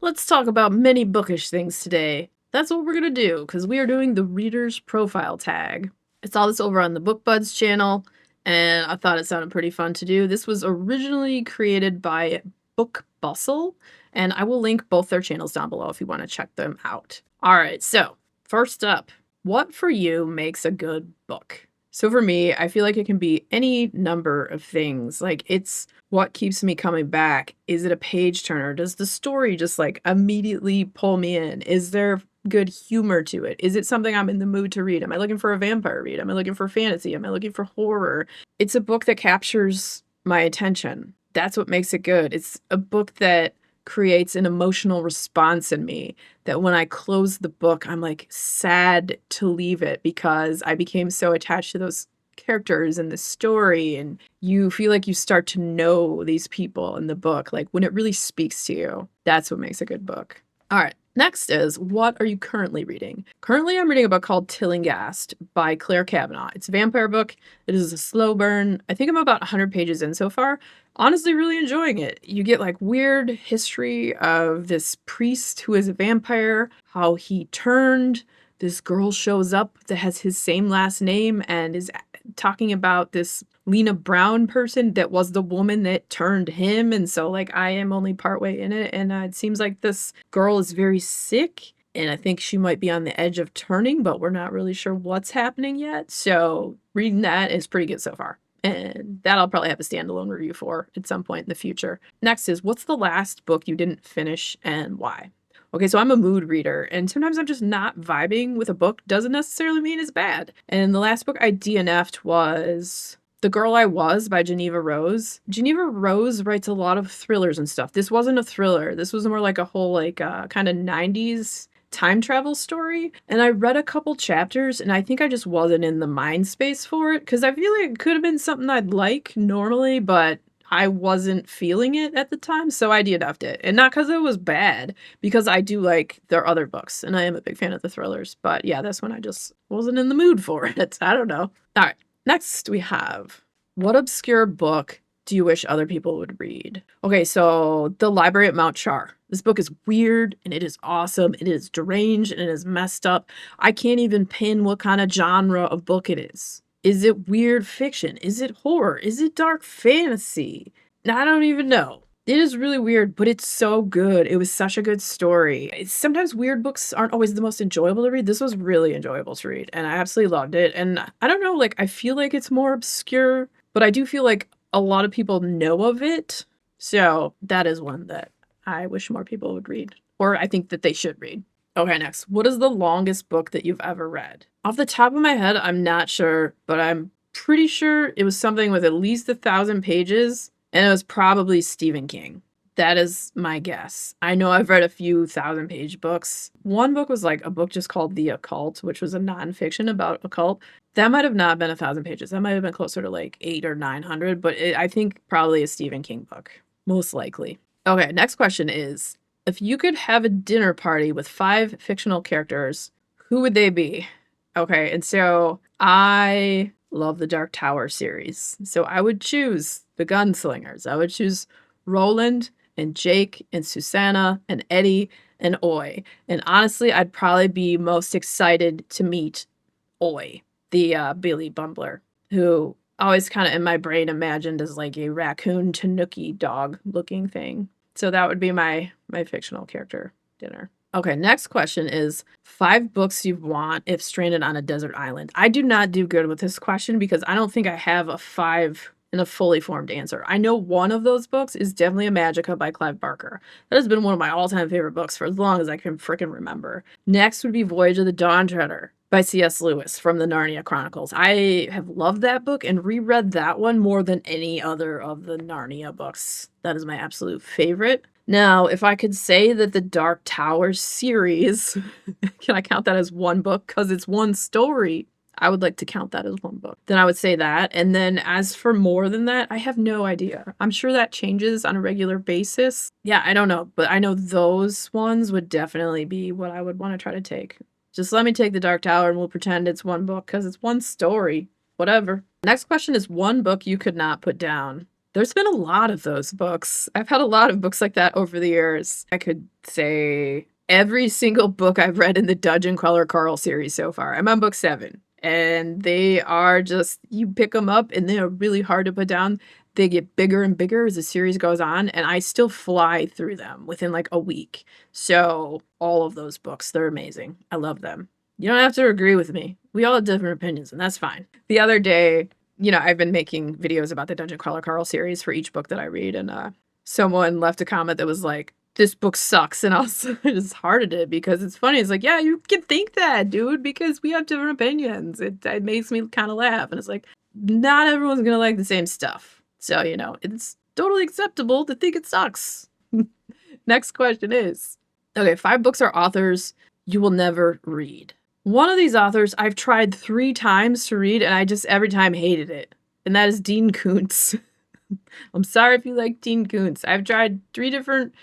Let's talk about many bookish things today. That's what we're gonna do, because we are doing the reader's profile tag. I saw this over on the BookBuds channel, and I thought it sounded pretty fun to do. This was originally created by Book Bustle, and I will link both their channels down below if you want to check them out. Alright, so first up, what for you makes a good book? So for me, I feel like it can be any number of things. Like, it's what keeps me coming back. Is it a page turner? Does the story just like immediately pull me in? Is there good humor to it? Is it something I'm in the mood to read? Am I looking for a vampire read? Am I looking for fantasy? Am I looking for horror? It's a book that captures my attention. That's what makes it good. It's a book that creates an emotional response in me that when I close the book, I'm like sad to leave it because I became so attached to those characters and the story, and you feel like you start to know these people in the book, like when it really speaks to you. That's what makes a good book. All right, next is, what are you currently reading? Currently, I'm reading a book called Tillinghast by Claire Kavanaugh. It's a vampire book. It is a slow burn. I think I'm about 100 pages in so far. Honestly, really enjoying it. You get like weird history of this priest who is a vampire, how he turned. This girl shows up that has his same last name and is talking about this Lena Brown person that was the woman that turned him. And so, like, I am only partway in it. And it seems like this girl is very sick. And I think she might be on the edge of turning, but we're not really sure what's happening yet. So reading that is pretty good so far. And that I'll probably have a standalone review for at some point in the future. Next is, what's the last book you didn't finish and why? Okay, so I'm a mood reader, and sometimes I'm just not vibing with a book doesn't necessarily mean it's bad. And the last book I DNF'd was The Girl I Was by Geneva Rose. Geneva Rose writes a lot of thrillers and stuff. This wasn't a thriller. This was more like a whole like kind of 90s time travel story. And I read a couple chapters and I think I just wasn't in the mind space for it, because I feel like it could have been something I'd like normally, but I wasn't feeling it at the time, so I DNF'd it. And not because it was bad, because I do like their other books, and I am a big fan of the thrillers. But yeah, this one I just wasn't in the mood for it. I don't know. All right, next we have, what obscure book do you wish other people would read? Okay, so The Library at Mount Char. This book is weird, and it is awesome. It is deranged, and it is messed up. I can't even pin what kind of genre of book it is. Is it weird fiction? Is it horror? Is it dark fantasy? I don't even know. It is really weird, but it's so good. It was such a good story. Sometimes weird books aren't always the most enjoyable to read. This was really enjoyable to read, and I absolutely loved it. And I don't know, like, I feel like it's more obscure, but I do feel like a lot of people know of it. So that is one that I wish more people would read, or I think that they should read. Okay, next. What is the longest book that you've ever read? Off the top of my head, I'm not sure, but I'm pretty sure it was something with at least 1,000 pages, and it was probably Stephen King. That is my guess. I know I've read a few 1,000-page books. One book was like a book just called The Occult, which was a nonfiction about occult. That might have not been 1,000 pages. That might have been closer to like 800 or 900, but I think probably a Stephen King book, most likely. Okay, next question is, if you could have a dinner party with 5 fictional characters, who would they be? Okay, and so I love the Dark Tower series. So I would choose the Gunslingers. I would choose Roland and Jake and Susanna and Eddie and Oi. And honestly, I'd probably be most excited to meet Oi, the Billy Bumbler, who always kind of in my brain imagined as like a raccoon tanuki dog looking thing. So that would be my fictional character dinner. Okay, next question is 5 books you want if stranded on a desert island. I do not do good with this question because I don't think I have a 5 in a fully formed answer. I know one of those books is definitely a Magica by Clive Barker. That has been one of my all-time favorite books for as long as I can frickin' remember. Next would be Voyage of the Dawn Treader by C.S. Lewis from the Narnia Chronicles. I have loved that book and reread that one more than any other of the Narnia books. That is my absolute favorite. Now, if I could say that the Dark Tower series, can I count that as one book? Because it's one story. I would like to count that as one book. Then I would say that. And then as for more than that, I have no idea. I'm sure that changes on a regular basis. Yeah, I don't know. But I know those ones would definitely be what I would want to try to take. Just let me take the Dark Tower and we'll pretend it's one book because it's one story. Whatever. Next question is one book you could not put down. There's been a lot of those books. I've had a lot of books like that over the years. I could say every single book I've read in the Dungeon Queller Carl series so far. I'm on book 7, and they are just, you pick them up and they're really hard to put down. They get bigger and bigger as the series goes on, and I still fly through them within like a week. So all of those books, they're amazing. I love them. You don't have to agree with me. We all have different opinions, and that's fine. The other day, I've been making videos about the Dungeon Crawler Carl series for each book that I read, and someone left a comment that was like, this book sucks, and I was just hearted it because it's funny. It's like, yeah, you can think that, dude, because we have different opinions. It makes me kind of laugh, and it's like, not everyone's gonna like the same stuff. So, it's totally acceptable to think it sucks. Next question is, okay, 5 books or authors you will never read. One of these authors I've tried 3 times to read, and I just every time hated it. And that is Dean Koontz. I'm sorry if you like Dean Koontz. I've tried 3 different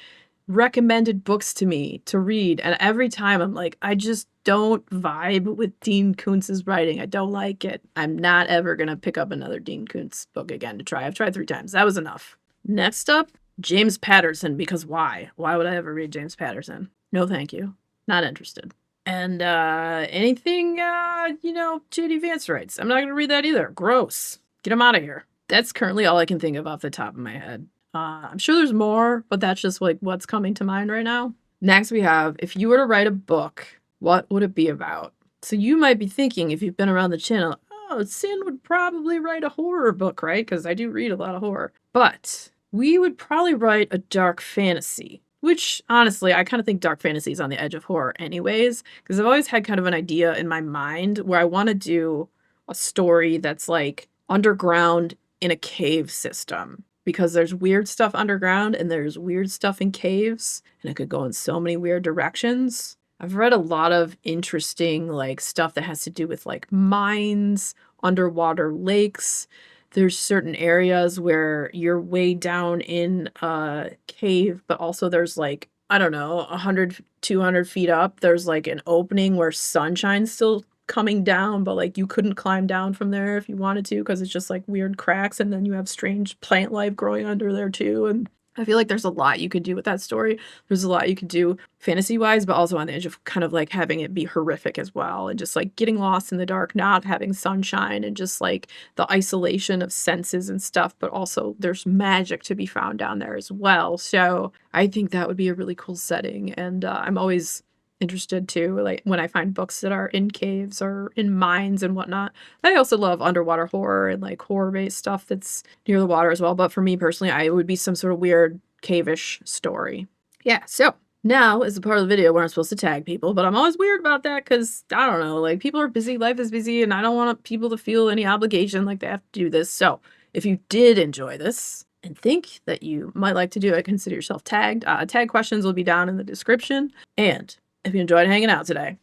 recommended books to me to read, and every time I'm like, I just don't vibe with Dean Koontz's writing. I don't like it. I'm not ever gonna pick up another Dean Koontz book again to try. I've tried 3 times. That was enough. Next up, James Patterson, because why? Why would I ever read James Patterson? No, thank you. Not interested. And anything, J.D. Vance writes. I'm not gonna read that either. Gross. Get him out of here. That's currently all I can think of off the top of my head. I'm sure there's more, but that's just like what's coming to mind right now. Next we have, if you were to write a book, what would it be about? So you might be thinking, if you've been around the channel, oh, Sin would probably write a horror book, right? Because I do read a lot of horror. But we would probably write a dark fantasy, which honestly, I kind of think dark fantasy is on the edge of horror anyways, because I've always had kind of an idea in my mind where I want to do a story that's like underground in a cave system. Because there's weird stuff underground and there's weird stuff in caves, and it could go in so many weird directions. I've read a lot of interesting like stuff that has to do with like mines, underwater lakes. There's certain areas where you're way down in a cave, but also there's like, I don't know, 100, 200 feet up, there's like an opening where sunshine's still coming down, but like you couldn't climb down from there if you wanted to because it's just like weird cracks, and then you have strange plant life growing under there too. And I feel like there's a lot you could do with that story. There's a lot you could do fantasy wise, but also on the edge of kind of like having it be horrific as well, and just like getting lost in the dark, not having sunshine, and just like the isolation of senses and stuff, but also there's magic to be found down there as well. So I think that would be a really cool setting, and I'm always interested too, like when I find books that are in caves or in mines and whatnot. I also love underwater horror and like horror-based stuff that's near the water as well, but for me personally, it would be some sort of weird cave-ish story. Yeah, so now is the part of the video where I'm supposed to tag people, but I'm always weird about that because, I don't know, like people are busy, life is busy, and I don't want people to feel any obligation like they have to do this. So if you did enjoy this and think that you might like to do it, consider yourself tagged. Tag questions will be down in the description, and if you enjoyed hanging out today,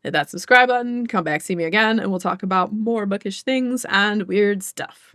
hit that subscribe button, come back, see me again, and we'll talk about more bookish things and weird stuff.